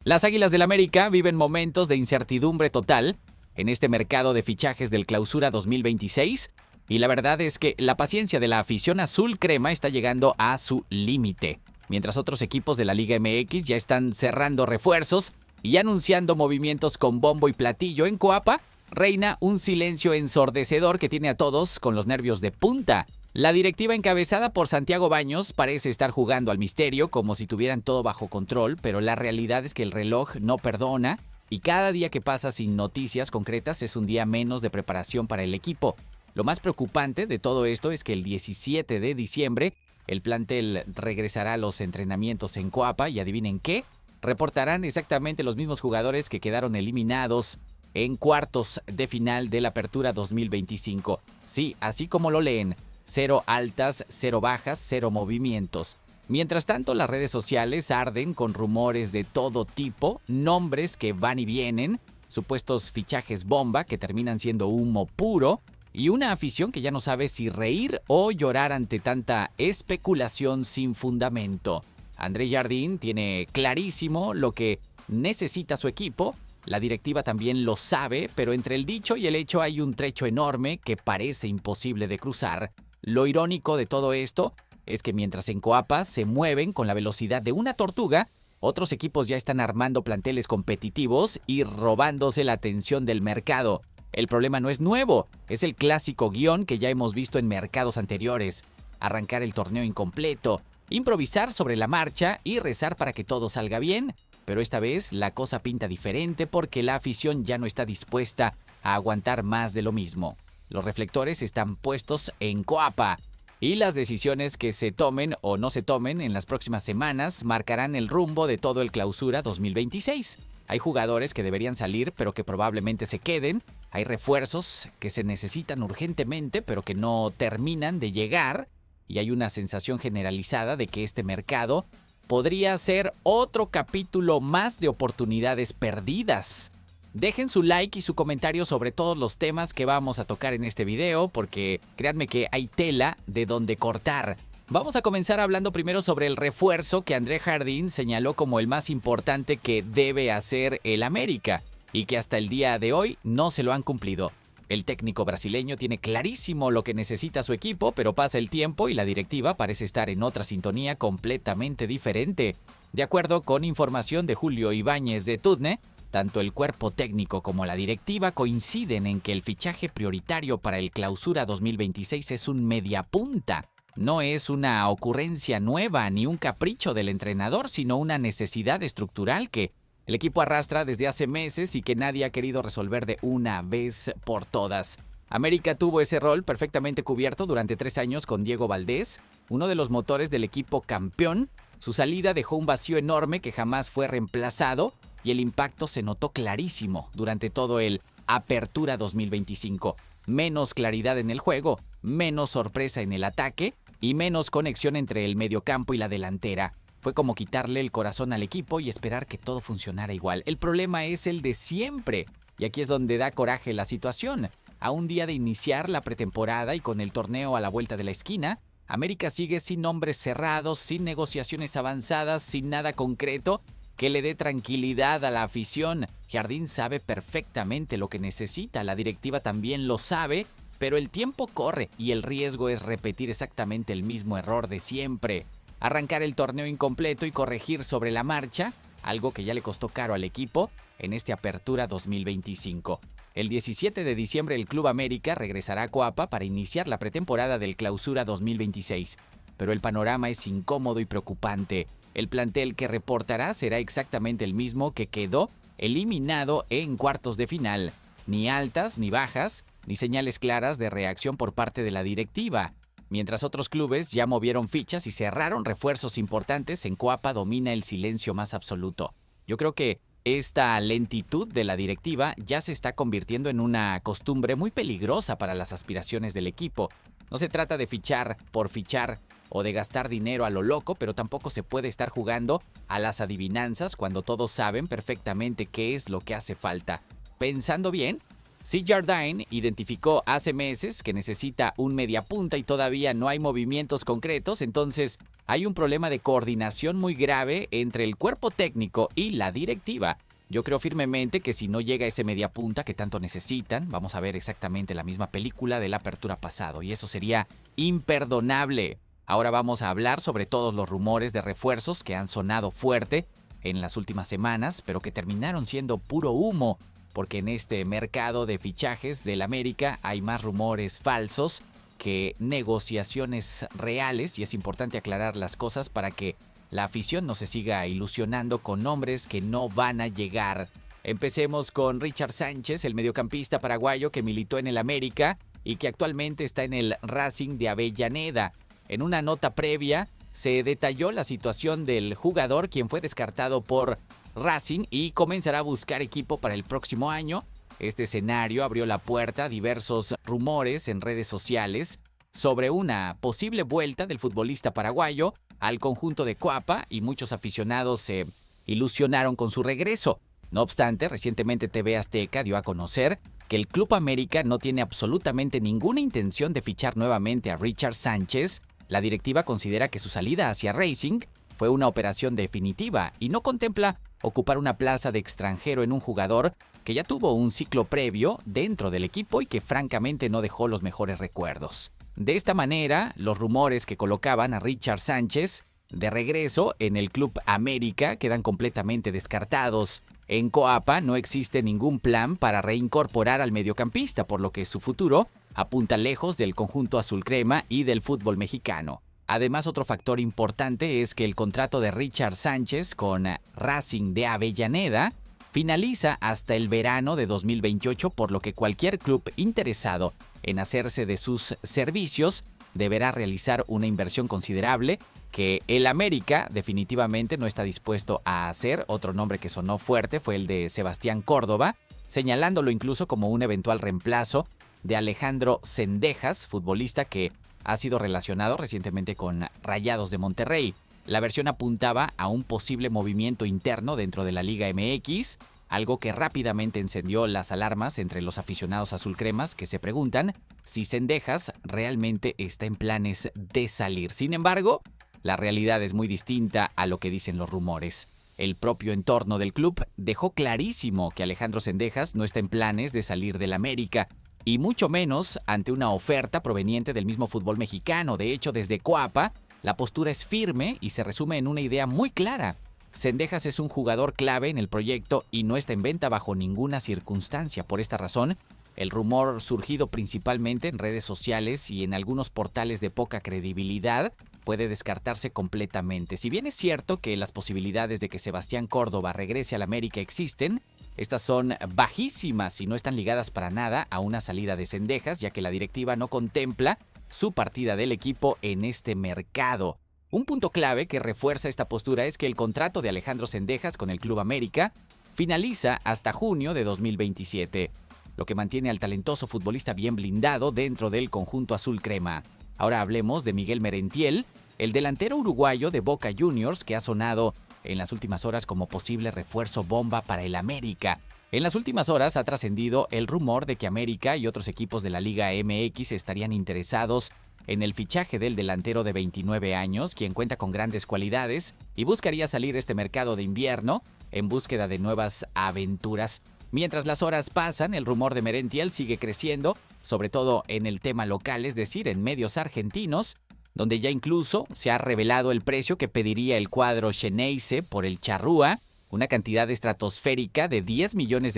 Las Águilas del América viven momentos de incertidumbre total en este mercado de fichajes del Clausura 2026 y la verdad es que la paciencia de la afición azul crema está llegando a su límite. Mientras otros equipos de la Liga MX ya están cerrando refuerzos y anunciando movimientos con bombo y platillo, en Coapa reina un silencio ensordecedor que tiene a todos con los nervios de punta. La directiva encabezada por Santiago Baños parece estar jugando al misterio como si tuvieran todo bajo control, pero la realidad es que el reloj no perdona y cada día que pasa sin noticias concretas es un día menos de preparación para el equipo. Lo más preocupante de todo esto es que el 17 de diciembre el plantel regresará a los entrenamientos en Coapa y adivinen qué, reportarán exactamente los mismos jugadores que quedaron eliminados en cuartos de final de la Apertura 2025. Sí, así como lo leen. 0 altas, 0 bajas, 0 movimientos. Mientras tanto, las redes sociales arden con rumores de todo tipo, nombres que van y vienen, supuestos fichajes bomba que terminan siendo humo puro y una afición que ya no sabe si reír o llorar ante tanta especulación sin fundamento. André Jardín tiene clarísimo lo que necesita su equipo. La directiva también lo sabe, pero entre el dicho y el hecho hay un trecho enorme que parece imposible de cruzar. Lo irónico de todo esto es que mientras en Coapa se mueven con la velocidad de una tortuga, otros equipos ya están armando planteles competitivos y robándose la atención del mercado. El problema no es nuevo, es el clásico guión que ya hemos visto en mercados anteriores. Arrancar el torneo incompleto, improvisar sobre la marcha y rezar para que todo salga bien. Pero esta vez la cosa pinta diferente porque la afición ya no está dispuesta a aguantar más de lo mismo. Los reflectores están puestos en Coapa y las decisiones que se tomen o no se tomen en las próximas semanas marcarán el rumbo de todo el Clausura 2026. Hay jugadores que deberían salir pero que probablemente se queden. Hay refuerzos que se necesitan urgentemente pero que no terminan de llegar. Y hay una sensación generalizada de que este mercado podría ser otro capítulo más de oportunidades perdidas. Dejen su like y su comentario sobre todos los temas que vamos a tocar en este video, porque créanme que hay tela de donde cortar. Vamos a comenzar hablando primero sobre el refuerzo que André Jardín señaló como el más importante que debe hacer el América, y que hasta el día de hoy no se lo han cumplido. El técnico brasileño tiene clarísimo lo que necesita su equipo, pero pasa el tiempo y la directiva parece estar en otra sintonía completamente diferente. De acuerdo con información de Julio Ibáñez de Tudne, tanto el cuerpo técnico como la directiva coinciden en que el fichaje prioritario para el Clausura 2026 es un mediapunta. No es una ocurrencia nueva ni un capricho del entrenador, sino una necesidad estructural que el equipo arrastra desde hace meses y que nadie ha querido resolver de una vez por todas. América tuvo ese rol perfectamente cubierto durante 3 años con Diego Valdés, uno de los motores del equipo campeón. Su salida dejó un vacío enorme que jamás fue reemplazado y el impacto se notó clarísimo durante todo el Apertura 2025. Menos claridad en el juego, menos sorpresa en el ataque y menos conexión entre el mediocampo y la delantera. Fue como quitarle el corazón al equipo y esperar que todo funcionara igual. El problema es el de siempre, y aquí es donde da coraje la situación. A un día de iniciar la pretemporada y con el torneo a la vuelta de la esquina, América sigue sin nombres cerrados, sin negociaciones avanzadas, sin nada concreto que le dé tranquilidad a la afición. Jardín sabe perfectamente lo que necesita, la directiva también lo sabe, pero el tiempo corre y el riesgo es repetir exactamente el mismo error de siempre. Arrancar el torneo incompleto y corregir sobre la marcha, algo que ya le costó caro al equipo en esta Apertura 2025. El 17 de diciembre el Club América regresará a Coapa para iniciar la pretemporada del Clausura 2026. Pero el panorama es incómodo y preocupante. El plantel que reportará será exactamente el mismo que quedó eliminado en cuartos de final. Ni altas ni bajas, ni señales claras de reacción por parte de la directiva. Mientras otros clubes ya movieron fichas y cerraron refuerzos importantes, en Coapa domina el silencio más absoluto. Yo creo que esta lentitud de la directiva ya se está convirtiendo en una costumbre muy peligrosa para las aspiraciones del equipo. No se trata de fichar por fichar o de gastar dinero a lo loco, pero tampoco se puede estar jugando a las adivinanzas cuando todos saben perfectamente qué es lo que hace falta. Pensando bien, C. Jardine identificó hace meses que necesita un mediapunta y todavía no hay movimientos concretos, entonces hay un problema de coordinación muy grave entre el cuerpo técnico y la directiva. Yo creo firmemente que si no llega ese mediapunta que tanto necesitan, vamos a ver exactamente la misma película de la apertura pasado y eso sería imperdonable. Ahora vamos a hablar sobre todos los rumores de refuerzos que han sonado fuerte en las últimas semanas, pero que terminaron siendo puro humo, porque en este mercado de fichajes del América hay más rumores falsos que negociaciones reales y es importante aclarar las cosas para que la afición no se siga ilusionando con nombres que no van a llegar. Empecemos con Richard Sánchez, el mediocampista paraguayo que militó en el América y que actualmente está en el Racing de Avellaneda. En una nota previa se detalló la situación del jugador, quien fue descartado por Racing y comenzará a buscar equipo para el próximo año. Este escenario abrió la puerta a diversos rumores en redes sociales sobre una posible vuelta del futbolista paraguayo al conjunto de Coapa y muchos aficionados se ilusionaron con su regreso. No obstante, recientemente TV Azteca dio a conocer que el Club América no tiene absolutamente ninguna intención de fichar nuevamente a Richard Sánchez. La directiva considera que su salida hacia Racing fue una operación definitiva y no contempla ocupar una plaza de extranjero en un jugador que ya tuvo un ciclo previo dentro del equipo y que francamente no dejó los mejores recuerdos. De esta manera, los rumores que colocaban a Richard Sánchez de regreso en el Club América quedan completamente descartados. En Coapa no existe ningún plan para reincorporar al mediocampista, por lo que su futuro apunta lejos del conjunto azul crema y del fútbol mexicano. Además, otro factor importante es que el contrato de Richard Sánchez con Racing de Avellaneda finaliza hasta el verano de 2028, por lo que cualquier club interesado en hacerse de sus servicios deberá realizar una inversión considerable que el América definitivamente no está dispuesto a hacer. Otro nombre que sonó fuerte fue el de Sebastián Córdoba, señalándolo incluso como un eventual reemplazo de Alejandro Zendejas, futbolista que ha sido relacionado recientemente con Rayados de Monterrey. La versión apuntaba a un posible movimiento interno dentro de la Liga MX, algo que rápidamente encendió las alarmas entre los aficionados azulcremas que se preguntan si Zendejas realmente está en planes de salir. Sin embargo, la realidad es muy distinta a lo que dicen los rumores. El propio entorno del club dejó clarísimo que Alejandro Zendejas no está en planes de salir del América, y mucho menos ante una oferta proveniente del mismo fútbol mexicano. De hecho, desde Coapa, la postura es firme y se resume en una idea muy clara. Zendejas es un jugador clave en el proyecto y no está en venta bajo ninguna circunstancia. Por esta razón, el rumor surgido principalmente en redes sociales y en algunos portales de poca credibilidad puede descartarse completamente. Si bien es cierto que las posibilidades de que Sebastián Córdoba regrese al América existen, estas son bajísimas y no están ligadas para nada a una salida de Zendejas, ya que la directiva no contempla su partida del equipo en este mercado. Un punto clave que refuerza esta postura es que el contrato de Alejandro Zendejas con el Club América finaliza hasta junio de 2027, lo que mantiene al talentoso futbolista bien blindado dentro del conjunto azul crema. Ahora hablemos de Miguel Merentiel, el delantero uruguayo de Boca Juniors que ha sonado en las últimas horas como posible refuerzo bomba para el América. En las últimas horas ha trascendido el rumor de que América y otros equipos de la Liga MX estarían interesados en el fichaje del delantero de 29 años, quien cuenta con grandes cualidades y buscaría salir este mercado de invierno en búsqueda de nuevas aventuras. Mientras las horas pasan, el rumor de Merentiel sigue creciendo, sobre todo en el tema local, es decir, en medios argentinos, donde ya incluso se ha revelado el precio que pediría el cuadro Xeneize por el Charrúa. Una cantidad estratosférica de $10 millones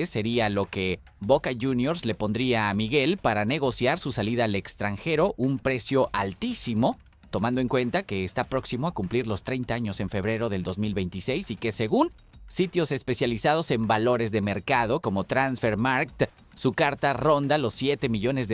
sería lo que Boca Juniors le pondría a Miguel para negociar su salida al extranjero, un precio altísimo, tomando en cuenta que está próximo a cumplir los 30 años en febrero del 2026 y que según sitios especializados en valores de mercado como Transfermarkt, su carta ronda los $7 millones.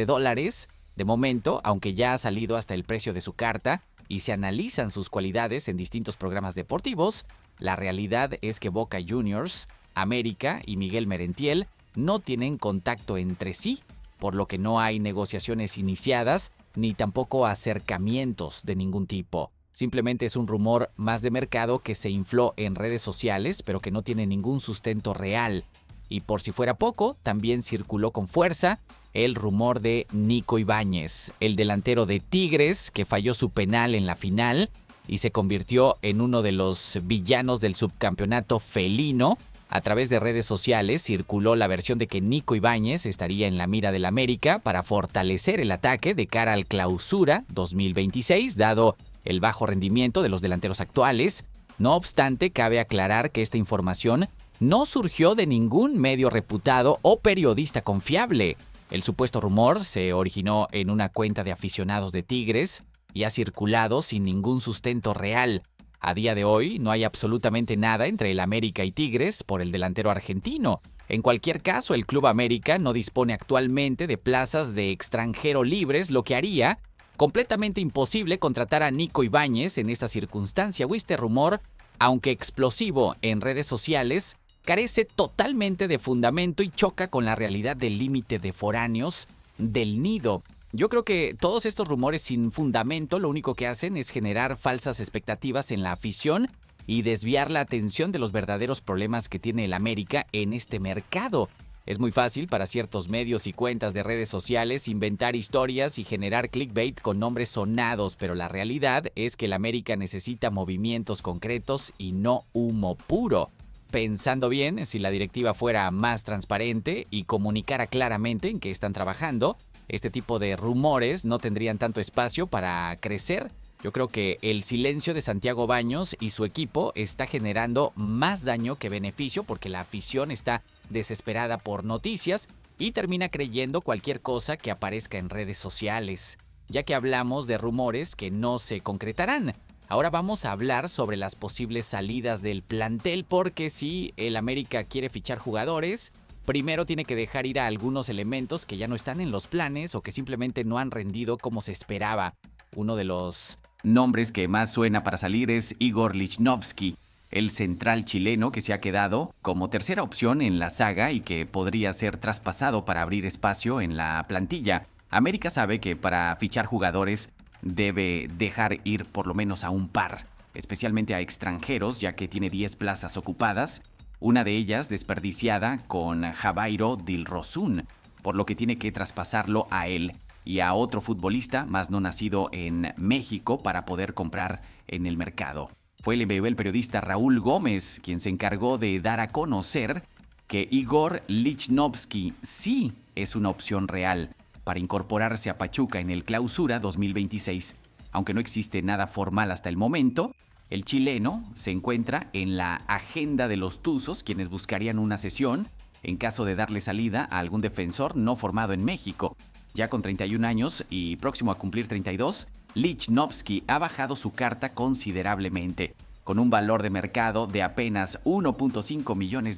De momento, aunque ya ha salido hasta el precio de su carta y se analizan sus cualidades en distintos programas deportivos, la realidad es que Boca Juniors, América y Miguel Merentiel no tienen contacto entre sí, por lo que no hay negociaciones iniciadas ni tampoco acercamientos de ningún tipo. Simplemente es un rumor más de mercado que se infló en redes sociales, pero que no tiene ningún sustento real. Y por si fuera poco, también circuló con fuerza el rumor de Nico Ibáñez, el delantero de Tigres que falló su penal en la final y se convirtió en uno de los villanos del subcampeonato felino. A través de redes sociales circuló la versión de que Nico Ibáñez estaría en la mira del América para fortalecer el ataque de cara al Clausura 2026, dado el bajo rendimiento de los delanteros actuales. No obstante, cabe aclarar que esta información no surgió de ningún medio reputado o periodista confiable. El supuesto rumor se originó en una cuenta de aficionados de Tigres y ha circulado sin ningún sustento real. A día de hoy no hay absolutamente nada entre el América y Tigres por el delantero argentino. En cualquier caso, el Club América no dispone actualmente de plazas de extranjero libres, lo que haría completamente imposible contratar a Nico Ibáñez en esta circunstancia. Este rumor, aunque explosivo en redes sociales, carece totalmente de fundamento y choca con la realidad del límite de foráneos del nido. Yo creo que todos estos rumores sin fundamento lo único que hacen es generar falsas expectativas en la afición y desviar la atención de los verdaderos problemas que tiene el América en este mercado. Es muy fácil para ciertos medios y cuentas de redes sociales inventar historias y generar clickbait con nombres sonados, pero la realidad es que el América necesita movimientos concretos y no humo puro. Pensando bien, si la directiva fuera más transparente y comunicara claramente en qué están trabajando, este tipo de rumores no tendrían tanto espacio para crecer. Yo creo que el silencio de Santiago Baños y su equipo está generando más daño que beneficio porque la afición está desesperada por noticias y termina creyendo cualquier cosa que aparezca en redes sociales, ya que hablamos de rumores que no se concretarán. Ahora vamos a hablar sobre las posibles salidas del plantel porque si el América quiere fichar jugadores, primero tiene que dejar ir a algunos elementos que ya no están en los planes o que simplemente no han rendido como se esperaba. Uno de los nombres que más suena para salir es Igor Lichnowsky, el central chileno que se ha quedado como tercera opción en la saga y que podría ser traspasado para abrir espacio en la plantilla. América sabe que para fichar jugadores debe dejar ir por lo menos a un par, especialmente a extranjeros, ya que tiene 10 plazas ocupadas, una de ellas desperdiciada con Jabairo Dilrosun, por lo que tiene que traspasarlo a él y a otro futbolista más no nacido en México para poder comprar en el mercado. Fue el periodista Raúl Gómez quien se encargó de dar a conocer que Igor Lichnowsky sí es una opción real para incorporarse a Pachuca en el Clausura 2026. Aunque no existe nada formal hasta el momento, el chileno se encuentra en la agenda de los Tuzos, quienes buscarían una cesión en caso de darle salida a algún defensor no formado en México. Ya con 31 años y próximo a cumplir 32, Lichnowsky ha bajado su carta considerablemente, con un valor de mercado de apenas $1.5 millones,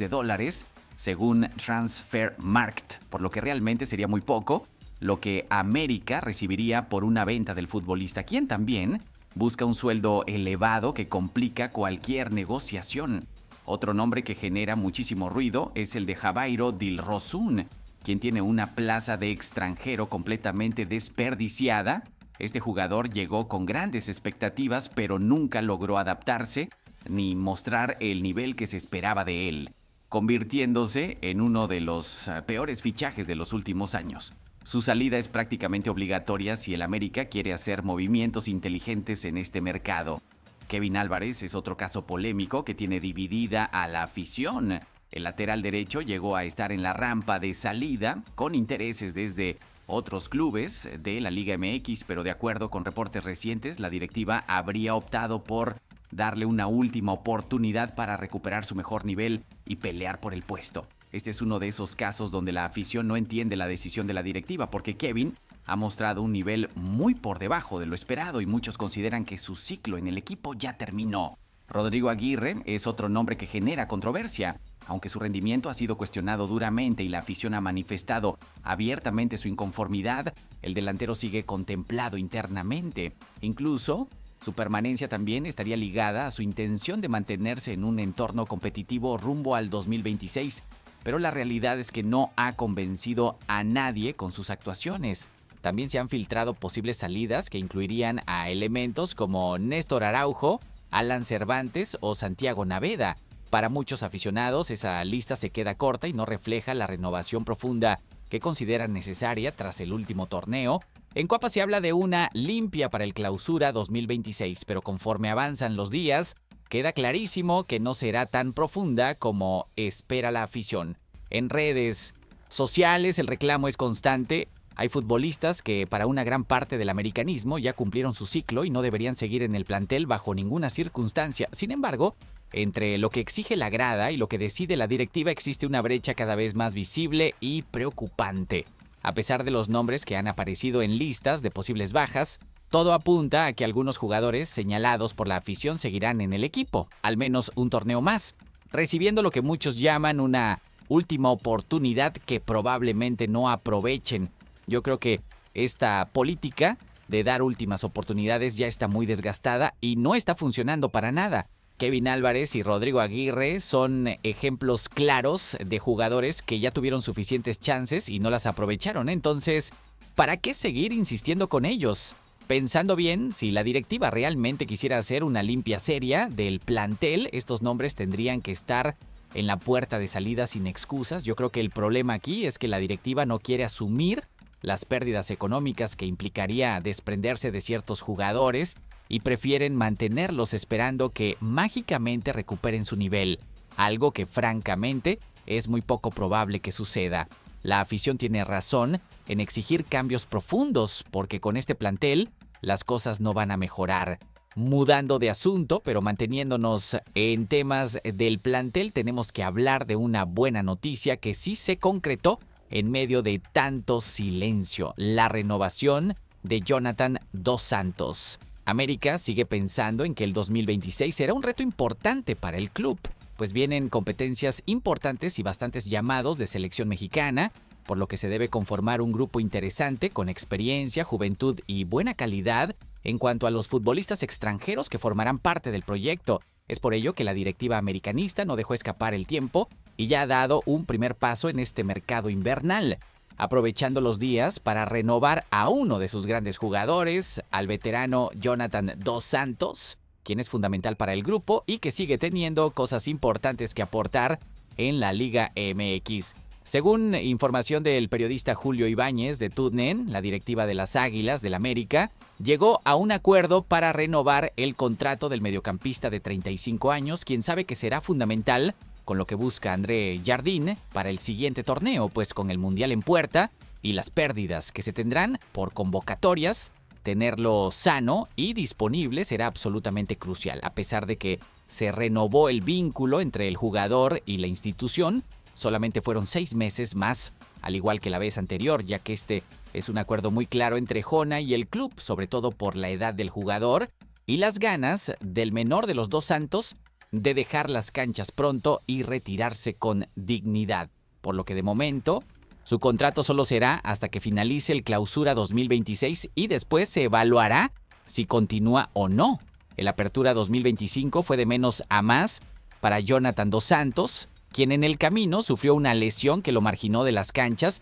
según Transfermarkt, por lo que realmente sería muy poco lo que América recibiría por una venta del futbolista, quien también busca un sueldo elevado que complica cualquier negociación. Otro nombre que genera muchísimo ruido es el de Jabairo Dilrosun, quien tiene una plaza de extranjero completamente desperdiciada. Este jugador llegó con grandes expectativas, pero nunca logró adaptarse ni mostrar el nivel que se esperaba de él, convirtiéndose en uno de los peores fichajes de los últimos años. Su salida es prácticamente obligatoria si el América quiere hacer movimientos inteligentes en este mercado. Kevin Álvarez es otro caso polémico que tiene dividida a la afición. El lateral derecho llegó a estar en la rampa de salida con intereses desde otros clubes de la Liga MX, pero de acuerdo con reportes recientes, la directiva habría optado por darle una última oportunidad para recuperar su mejor nivel y pelear por el puesto. Este es uno de esos casos donde la afición no entiende la decisión de la directiva, porque Kevin ha mostrado un nivel muy por debajo de lo esperado y muchos consideran que su ciclo en el equipo ya terminó. Rodrigo Aguirre es otro nombre que genera controversia. Aunque su rendimiento ha sido cuestionado duramente y la afición ha manifestado abiertamente su inconformidad, el delantero sigue contemplado internamente. Incluso, su permanencia también estaría ligada a su intención de mantenerse en un entorno competitivo rumbo al 2026, pero la realidad es que no ha convencido a nadie con sus actuaciones. También se han filtrado posibles salidas que incluirían a elementos como Néstor Araujo, Alan Cervantes o Santiago Naveda. Para muchos aficionados, esa lista se queda corta y no refleja la renovación profunda que consideran necesaria tras el último torneo. En Cuapa se habla de una limpia para el Clausura 2026, pero conforme avanzan los días, queda clarísimo que no será tan profunda como espera la afición. En redes sociales el reclamo es constante. Hay futbolistas que para una gran parte del americanismo ya cumplieron su ciclo y no deberían seguir en el plantel bajo ninguna circunstancia. Sin embargo, entre lo que exige la grada y lo que decide la directiva existe una brecha cada vez más visible y preocupante. A pesar de los nombres que han aparecido en listas de posibles bajas, todo apunta a que algunos jugadores señalados por la afición seguirán en el equipo, al menos un torneo más, recibiendo lo que muchos llaman una última oportunidad que probablemente no aprovechen. Yo creo que esta política de dar últimas oportunidades ya está muy desgastada y no está funcionando para nada. Kevin Álvarez y Rodrigo Aguirre son ejemplos claros de jugadores que ya tuvieron suficientes chances y no las aprovecharon. Entonces, ¿para qué seguir insistiendo con ellos? Pensando bien, si la directiva realmente quisiera hacer una limpia seria del plantel, estos nombres tendrían que estar en la puerta de salida sin excusas. Yo creo que el problema aquí es que la directiva no quiere asumir las pérdidas económicas que implicaría desprenderse de ciertos jugadores y prefieren mantenerlos esperando que mágicamente recuperen su nivel, algo que francamente es muy poco probable que suceda. La afición tiene razón en exigir cambios profundos, porque con este plantel las cosas no van a mejorar. Mudando de asunto, pero manteniéndonos en temas del plantel, tenemos que hablar de una buena noticia que sí se concretó en medio de tanto silencio: la renovación de Jonathan Dos Santos. América sigue pensando en que el 2026 será un reto importante para el club, pues vienen competencias importantes y bastantes llamados de selección mexicana, por lo que se debe conformar un grupo interesante con experiencia, juventud y buena calidad en cuanto a los futbolistas extranjeros que formarán parte del proyecto. Es por ello que la directiva americanista no dejó escapar el tiempo y ya ha dado un primer paso en este mercado invernal, aprovechando los días para renovar a uno de sus grandes jugadores, al veterano Jonathan Dos Santos, quien es fundamental para el grupo y que sigue teniendo cosas importantes que aportar en la Liga MX. Según información del periodista Julio Ibáñez de TUDN, la directiva de las Águilas del América llegó a un acuerdo para renovar el contrato del mediocampista de 35 años, quien sabe que será fundamental con lo que busca André Jardín para el siguiente torneo, pues con el Mundial en puerta y las pérdidas que se tendrán por convocatorias, tenerlo sano y disponible será absolutamente crucial. A pesar de que se renovó el vínculo entre el jugador y la institución, solamente fueron 6 meses más, al igual que la vez anterior, ya que este es un acuerdo muy claro entre Jona y el club, sobre todo por la edad del jugador y las ganas del menor de los Dos Santos de dejar las canchas pronto y retirarse con dignidad. Por lo que de momento, su contrato solo será hasta que finalice el Clausura 2026 y después se evaluará si continúa o no. El Apertura 2025 fue de menos a más para Jonathan Dos Santos, quien en el camino sufrió una lesión que lo marginó de las canchas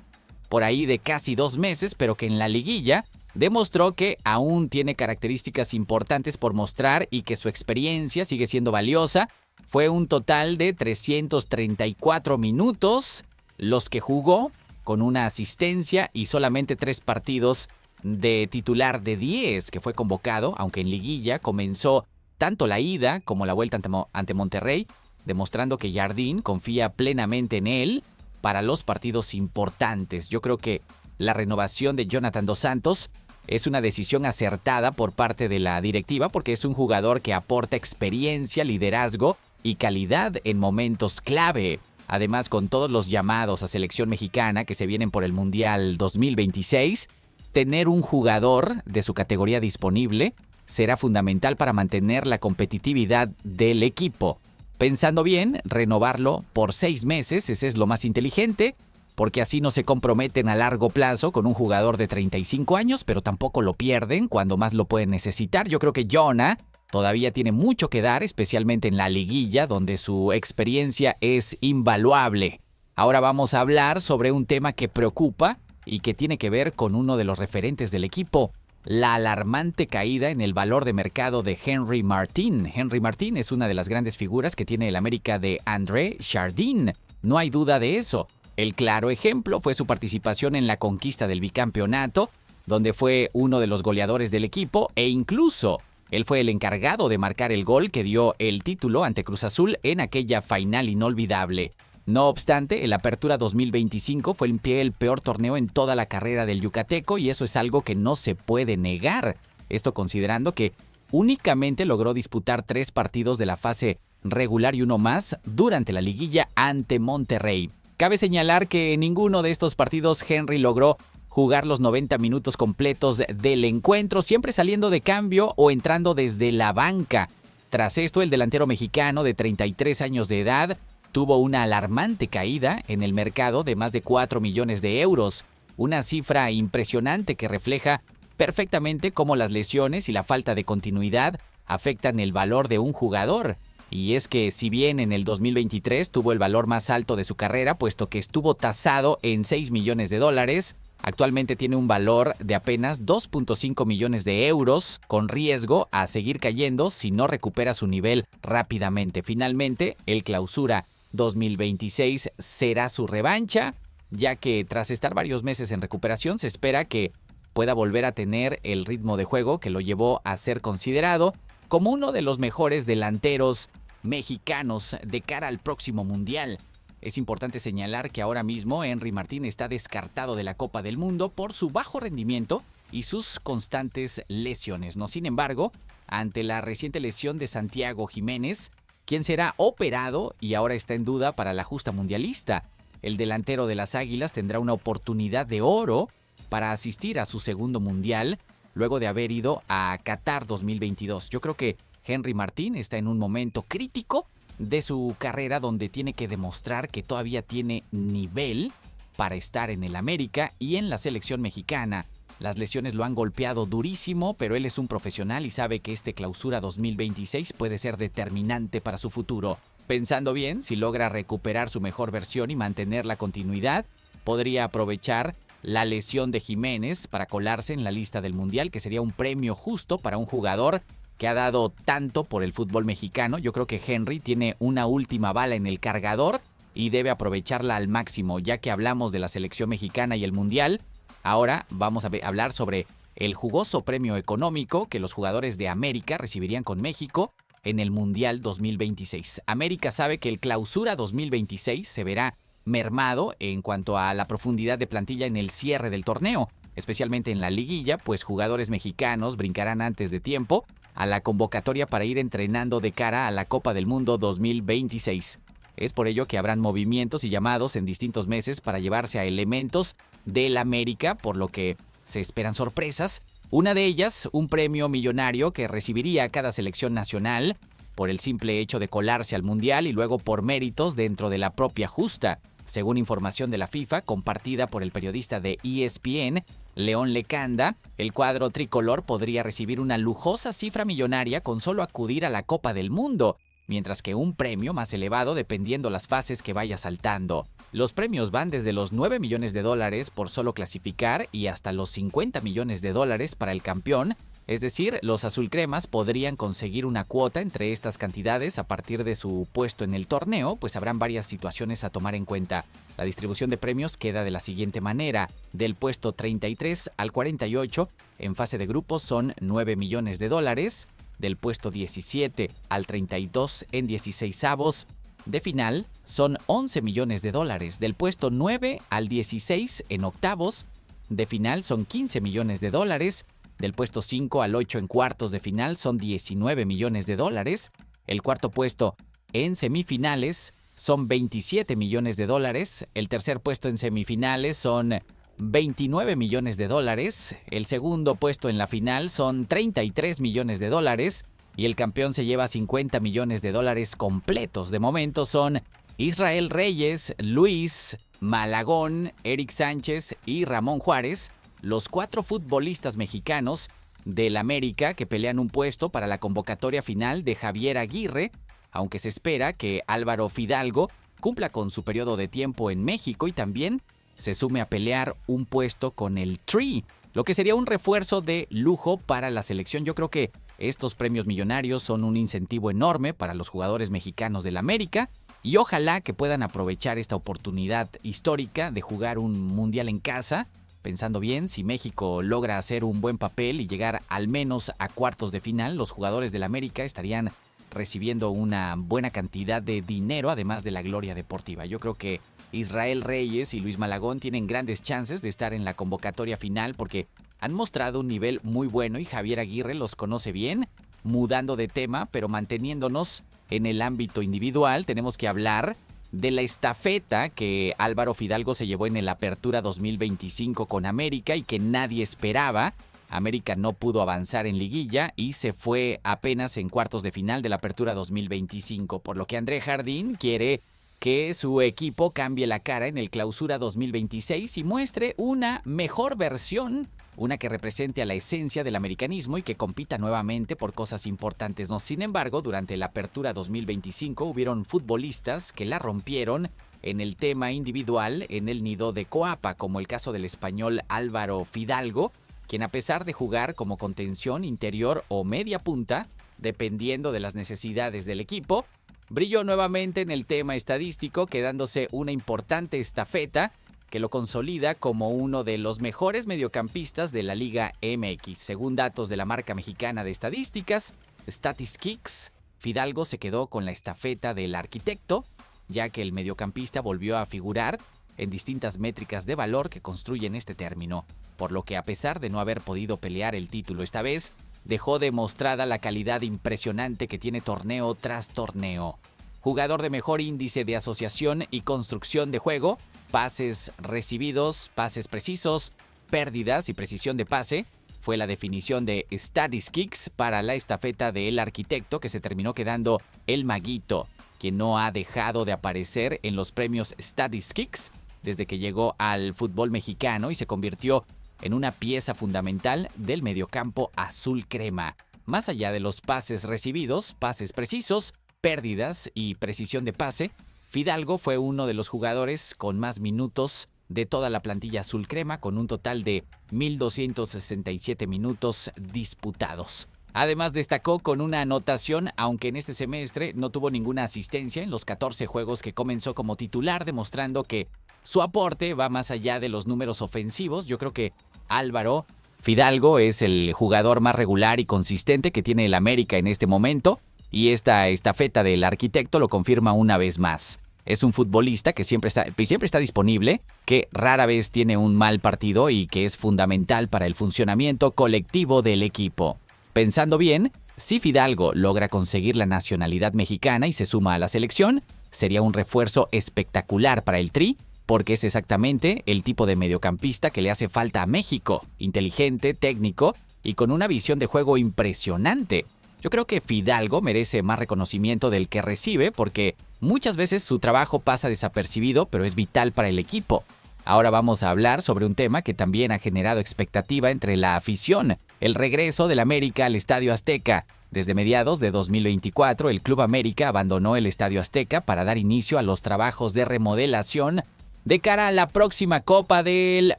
por ahí de casi 2 meses, pero que en la liguilla demostró que aún tiene características importantes por mostrar y que su experiencia sigue siendo valiosa. Fue un total de 334 minutos los que jugó, con una asistencia y solamente 3 partidos de titular de 10 que fue convocado, aunque en liguilla comenzó tanto la ida como la vuelta ante Monterrey, demostrando que Jardín confía plenamente en él para los partidos importantes. Yo creo que la renovación de Jonathan Dos Santos es una decisión acertada por parte de la directiva porque es un jugador que aporta experiencia, liderazgo y calidad en momentos clave. Además, con todos los llamados a selección mexicana que se vienen por el Mundial 2026, tener un jugador de su categoría disponible será fundamental para mantener la competitividad del equipo. Pensando bien, renovarlo por 6 meses, ese es lo más inteligente, porque así no se comprometen a largo plazo con un jugador de 35 años, pero tampoco lo pierden cuando más lo pueden necesitar. Yo creo que Jona todavía tiene mucho que dar, especialmente en la liguilla, donde su experiencia es invaluable. Ahora vamos a hablar sobre un tema que preocupa y que tiene que ver con uno de los referentes del equipo. la alarmante caída en el valor de mercado de Henry Martin. Henry Martin es una de las grandes figuras que tiene el América de André Jardine. No hay duda de eso. El claro ejemplo fue su participación en la conquista del bicampeonato, donde fue uno de los goleadores del equipo e incluso él fue el encargado de marcar el gol que dio el título ante Cruz Azul en aquella final inolvidable. No obstante, el Apertura 2025 fue el peor torneo en toda la carrera del yucateco y eso es algo que no se puede negar. Esto considerando que únicamente logró disputar 3 partidos de la fase regular y uno más durante la liguilla ante Monterrey. Cabe señalar que en ninguno de estos partidos Henry logró jugar los 90 minutos completos del encuentro, siempre saliendo de cambio o entrando desde la banca. Tras esto, el delantero mexicano de 33 años de edad tuvo una alarmante caída en el mercado de más de 4 millones de euros, una cifra impresionante que refleja perfectamente cómo las lesiones y la falta de continuidad afectan el valor de un jugador. Y es que si bien en el 2023 tuvo el valor más alto de su carrera, puesto que estuvo tasado en 6 millones de dólares, actualmente tiene un valor de apenas 2.5 millones de euros, con riesgo a seguir cayendo si no recupera su nivel rápidamente. Finalmente, el Clausura 2026 será su revancha, ya que tras estar varios meses en recuperación se espera que pueda volver a tener el ritmo de juego que lo llevó a ser considerado como uno de los mejores delanteros mexicanos de cara al próximo Mundial. Es importante señalar que ahora mismo Henry Martin está descartado de la Copa del Mundo por su bajo rendimiento y sus constantes lesiones. No, sin embargo, ante la reciente lesión de Santiago Jiménez, quien será operado y ahora está en duda para la justa mundialista, el delantero de las Águilas tendrá una oportunidad de oro para asistir a su segundo mundial luego de haber ido a Qatar 2022. Yo creo que Henry Martin está en un momento crítico de su carrera donde tiene que demostrar que todavía tiene nivel para estar en el América y en la selección mexicana. Las lesiones lo han golpeado durísimo, pero él es un profesional y sabe que este Clausura 2026 puede ser determinante para su futuro. Pensando bien, si logra recuperar su mejor versión y mantener la continuidad, podría aprovechar la lesión de Jiménez para colarse en la lista del Mundial, que sería un premio justo para un jugador que ha dado tanto por el fútbol mexicano. Yo creo que Henry tiene una última bala en el cargador y debe aprovecharla al máximo. Ya que hablamos de la selección mexicana y el Mundial, ahora vamos a hablar sobre el jugoso premio económico que los jugadores de América recibirían con México en el Mundial 2026. América sabe que el Clausura 2026 se verá mermado en cuanto a la profundidad de plantilla en el cierre del torneo, especialmente en la liguilla, pues jugadores mexicanos brincarán antes de tiempo a la convocatoria para ir entrenando de cara a la Copa del Mundo 2026. Es por ello que habrán movimientos y llamados en distintos meses para llevarse a elementos del América, por lo que se esperan sorpresas. Una de ellas, un premio millonario que recibiría cada selección nacional por el simple hecho de colarse al Mundial y luego por méritos dentro de la propia justa. Según información de la FIFA, compartida por el periodista de ESPN, León Lecanda, el cuadro tricolor podría recibir una lujosa cifra millonaria con solo acudir a la Copa del Mundo, mientras que un premio más elevado dependiendo las fases que vaya saltando. Los premios van desde los 9 millones de dólares por solo clasificar y hasta los 50 millones de dólares para el campeón. Es decir, los azulcremas podrían conseguir una cuota entre estas cantidades a partir de su puesto en el torneo, pues habrán varias situaciones a tomar en cuenta. La distribución de premios queda de la siguiente manera. Del puesto 33 al 48, en fase de grupos son 9 millones de dólares. Del puesto 17 al 32 en 16avos de final son 11 millones de dólares. Del puesto 9 al 16 en octavos de final son 15 millones de dólares. Del puesto 5 al 8 en cuartos de final son 19 millones de dólares. El cuarto puesto en semifinales son 27 millones de dólares. El tercer puesto en semifinales son 29 millones de dólares. El segundo puesto en la final son 33 millones de dólares. Y el campeón se lleva 50 millones de dólares completos. De momento son Israel Reyes, Luis Malagón, Eric Sánchez y Ramón Juárez, los 4 futbolistas mexicanos del América que pelean un puesto para la convocatoria final de Javier Aguirre, aunque se espera que Álvaro Fidalgo cumpla con su periodo de tiempo en México y también se sume a pelear un puesto con el Tri. lo que sería un refuerzo de lujo para la selección. Yo creo que estos premios millonarios son un incentivo enorme para los jugadores mexicanos del América y ojalá que puedan aprovechar esta oportunidad histórica de jugar un mundial en casa. Pensando bien, si México logra hacer un buen papel y llegar al menos a cuartos de final, los jugadores del América estarían recibiendo una buena cantidad de dinero, además de la gloria deportiva. Yo creo que Israel Reyes y Luis Malagón tienen grandes chances de estar en la convocatoria final porque han mostrado un nivel muy bueno y Javier Aguirre los conoce bien. Mudando de tema, pero manteniéndonos en el ámbito individual, tenemos que hablar de la estafeta que Álvaro Fidalgo se llevó en el Apertura 2025 con América y que nadie esperaba. América no pudo avanzar en liguilla y se fue apenas en cuartos de final de la Apertura 2025, por lo que André Jardín quiere que su equipo cambie la cara en el Clausura 2026 y muestre una mejor versión, una que represente a la esencia del americanismo y que compita nuevamente por cosas importantes. No, sin embargo, durante la Apertura 2025 hubieron futbolistas que la rompieron en el tema individual en el nido de Coapa, como el caso del español Álvaro Fidalgo, quien a pesar de jugar como contención interior o media punta, dependiendo de las necesidades del equipo, brilló nuevamente en el tema estadístico, quedándose una importante estafeta que lo consolida como uno de los mejores mediocampistas de la Liga MX. Según datos de la marca mexicana de estadísticas, StatisKicks, Fidalgo se quedó con la estafeta del arquitecto, ya que el mediocampista volvió a figurar en distintas métricas de valor que construyen este término, por lo que a pesar de no haber podido pelear el título esta vez, dejó demostrada la calidad impresionante que tiene torneo tras torneo. Jugador de mejor índice de asociación y construcción de juego, pases recibidos, pases precisos, pérdidas y precisión de pase, fue la definición de StatisKicks para la estafeta del arquitecto, que se terminó quedando el Maguito, quien no ha dejado de aparecer en los premios StatisKicks desde que llegó al fútbol mexicano y se convirtió en una pieza fundamental del mediocampo azul crema. Más allá de los pases recibidos, pases precisos, pérdidas y precisión de pase, Fidalgo fue uno de los jugadores con más minutos de toda la plantilla azul crema, con un total de 1,267 minutos disputados. Además destacó con una anotación, aunque en este semestre no tuvo ninguna asistencia en los 14 juegos que comenzó como titular, demostrando que su aporte va más allá de los números ofensivos. Yo creo que Álvaro Fidalgo es el jugador más regular y consistente que tiene el América en este momento, y esta estafeta del arquitecto lo confirma una vez más. Es un futbolista que siempre está disponible, que rara vez tiene un mal partido y que es fundamental para el funcionamiento colectivo del equipo. Pensando bien, si Fidalgo logra conseguir la nacionalidad mexicana y se suma a la selección, sería un refuerzo espectacular para el Tri, porque es exactamente el tipo de mediocampista que le hace falta a México, inteligente, técnico y con una visión de juego impresionante. Yo creo que Fidalgo merece más reconocimiento del que recibe porque muchas veces su trabajo pasa desapercibido, pero es vital para el equipo. Ahora vamos a hablar sobre un tema que también ha generado expectativa entre la afición, el regreso del América al Estadio Azteca. Desde mediados de 2024, el Club América abandonó el Estadio Azteca para dar inicio a los trabajos de remodelación de cara a la próxima Copa del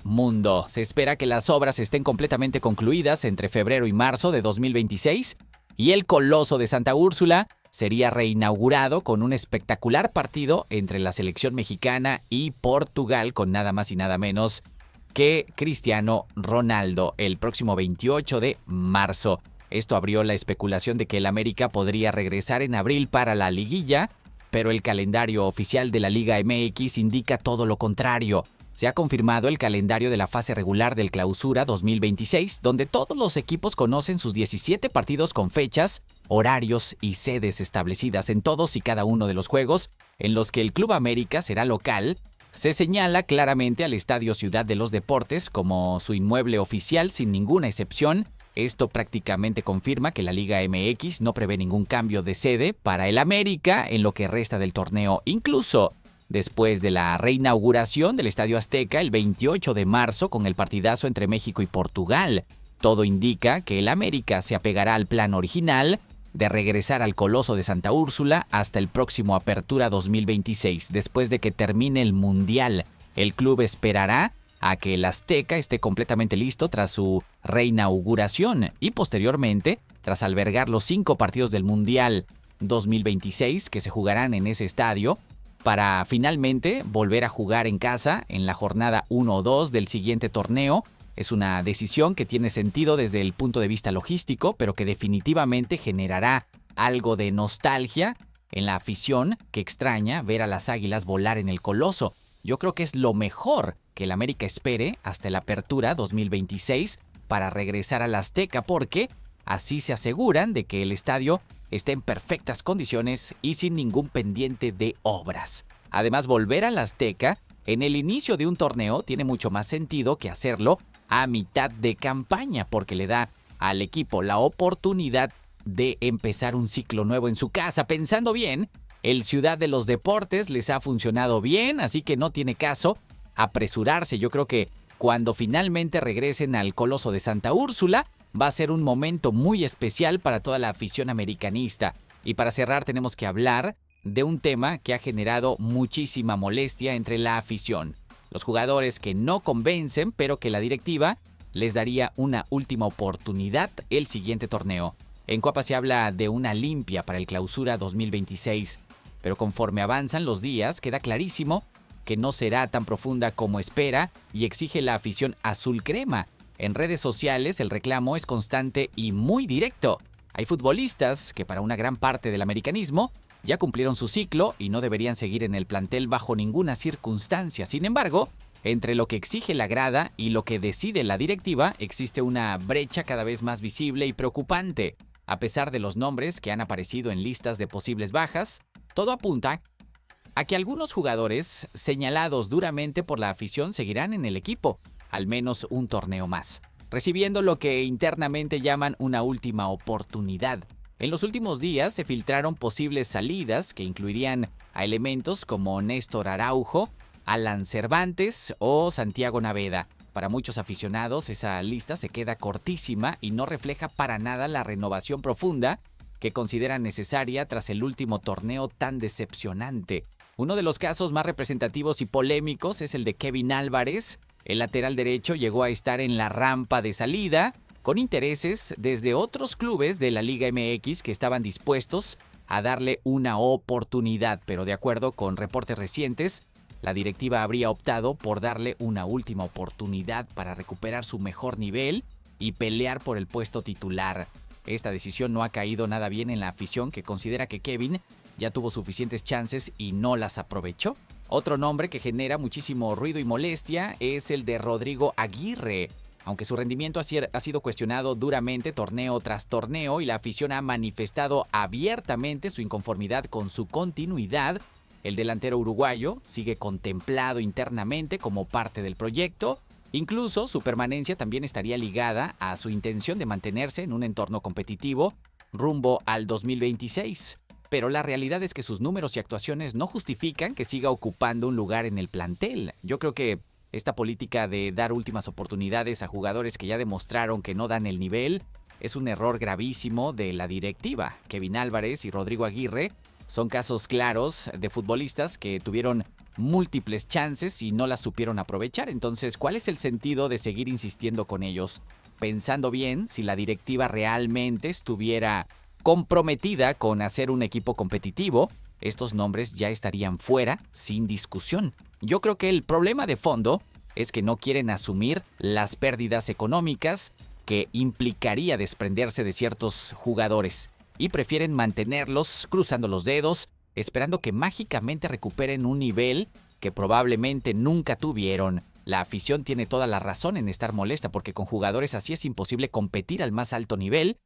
Mundo. Se espera que las obras estén completamente concluidas entre febrero y marzo de 2026 y el Coloso de Santa Úrsula sería reinaugurado con un espectacular partido entre la selección mexicana y Portugal, con nada más y nada menos que Cristiano Ronaldo, el próximo 28 de marzo. Esto abrió la especulación de que el América podría regresar en abril para la liguilla, pero el calendario oficial de la Liga MX indica todo lo contrario. Se ha confirmado el calendario de la fase regular del Clausura 2026, donde todos los equipos conocen sus 17 partidos con fechas, horarios y sedes establecidas en todos y cada uno de los juegos en los que el Club América será local. Se señala claramente al Estadio Ciudad de los Deportes como su inmueble oficial sin ninguna excepción. Esto prácticamente confirma que la Liga MX no prevé ningún cambio de sede para el América en lo que resta del torneo, incluso después de la reinauguración del Estadio Azteca el 28 de marzo con el partidazo entre México y Portugal. Todo indica que el América se apegará al plan original de regresar al Coloso de Santa Úrsula hasta el próximo Apertura 2026. Después de que termine el Mundial, el club esperará a que el Azteca esté completamente listo tras su reinauguración y posteriormente, tras albergar los 5 partidos del Mundial 2026 que se jugarán en ese estadio, para finalmente volver a jugar en casa en la jornada 1 o 2 del siguiente torneo. Es una decisión que tiene sentido desde el punto de vista logístico, pero que definitivamente generará algo de nostalgia en la afición que extraña ver a las Águilas volar en el Coloso. Yo creo que es lo mejor que el América espere hasta la apertura 2026 para regresar al Azteca, porque así se aseguran de que el estadio esté en perfectas condiciones y sin ningún pendiente de obras. Además, volver al Azteca en el inicio de un torneo tiene mucho más sentido que hacerlo a mitad de campaña, porque le da al equipo la oportunidad de empezar un ciclo nuevo en su casa. Pensando bien, el Ciudad de los Deportes les ha funcionado bien, así que no tiene caso apresurarse. Yo creo que cuando finalmente regresen al Coloso de Santa Úrsula, va a ser un momento muy especial para toda la afición americanista. Y para cerrar tenemos que hablar de un tema que ha generado muchísima molestia entre la afición. Los jugadores que no convencen, pero que la directiva les daría una última oportunidad el siguiente torneo. En Coapa se habla de una limpia para el Clausura 2026, pero conforme avanzan los días queda clarísimo que no será tan profunda como espera y exige la afición azul crema. En redes sociales el reclamo es constante y muy directo. Hay futbolistas que para una gran parte del americanismo ya cumplieron su ciclo y no deberían seguir en el plantel bajo ninguna circunstancia. Sin embargo, entre lo que exige la grada y lo que decide la directiva existe una brecha cada vez más visible y preocupante. A pesar de los nombres que han aparecido en listas de posibles bajas, todo apunta a que algunos jugadores señalados duramente por la afición seguirán en el equipo, al menos un torneo más, recibiendo lo que internamente llaman una última oportunidad. En los últimos días se filtraron posibles salidas que incluirían a elementos como Néstor Araujo, Alan Cervantes o Santiago Naveda. Para muchos aficionados esa lista se queda cortísima y no refleja para nada la renovación profunda que consideran necesaria tras el último torneo tan decepcionante. Uno de los casos más representativos y polémicos es el de Kevin Álvarez. El lateral derecho llegó a estar en la rampa de salida, con intereses desde otros clubes de la Liga MX que estaban dispuestos a darle una oportunidad, pero de acuerdo con reportes recientes, la directiva habría optado por darle una última oportunidad para recuperar su mejor nivel y pelear por el puesto titular. Esta decisión no ha caído nada bien en la afición, que considera que Kevin ya tuvo suficientes chances y no las aprovechó. Otro nombre que genera muchísimo ruido y molestia es el de Rodrigo Aguirre. Aunque su rendimiento ha sido cuestionado duramente torneo tras torneo y la afición ha manifestado abiertamente su inconformidad con su continuidad, el delantero uruguayo sigue contemplado internamente como parte del proyecto. Incluso su permanencia también estaría ligada a su intención de mantenerse en un entorno competitivo rumbo al 2026. Pero la realidad es que sus números y actuaciones no justifican que siga ocupando un lugar en el plantel. Yo creo que esta política de dar últimas oportunidades a jugadores que ya demostraron que no dan el nivel es un error gravísimo de la directiva. Kevin Álvarez y Rodrigo Aguirre son casos claros de futbolistas que tuvieron múltiples chances y no las supieron aprovechar. Entonces, ¿cuál es el sentido de seguir insistiendo con ellos? Pensando bien, si la directiva realmente estuviera comprometida con hacer un equipo competitivo, estos nombres ya estarían fuera sin discusión. Yo creo que el problema de fondo es que no quieren asumir las pérdidas económicas que implicaría desprenderse de ciertos jugadores y prefieren mantenerlos cruzando los dedos, esperando que mágicamente recuperen un nivel que probablemente nunca tuvieron. La afición tiene toda la razón en estar molesta, porque con jugadores así es imposible competir al más alto nivel